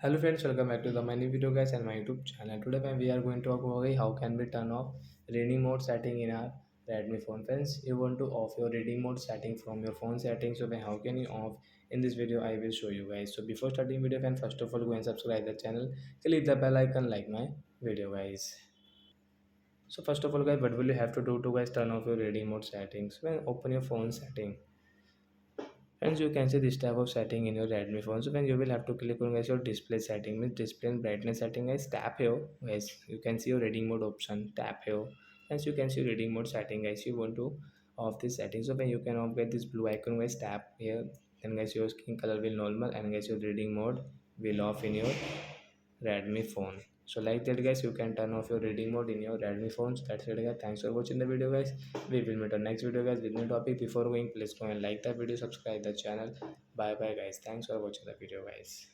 Hello friends, welcome back to the my new video guys and my YouTube channel. Today we are going to talk about how can we turn off reading mode setting in our Redmi phone. Friends, you want to off your reading mode setting from your phone settings. So how can you off? In this video I will show you guys. So before starting video, friend, first of all go and subscribe the channel. Click the bell icon like my video guys. So first of all guys, what will you have to do to guys turn off your reading mode settings? When open your phone setting. Friends, you can see this type of setting in your Redmi phone. So when you will have to click on guys your display setting, means display and brightness setting guys, tap here guys. You can see your reading mode option, tap here. As you can see reading mode setting guys, you want to off this setting. So when you can off get this blue icon guys, tap here. Then guys your skin color will normal and guys your reading mode will off in your Redmi phone. So like that guys, you can turn off your reading mode in your Redmi phones. That's it guys. Thanks for watching the video guys. We will meet on next video guys with new topic. Before going, please go and like the video, subscribe the channel. Bye bye guys. Thanks for watching the video guys.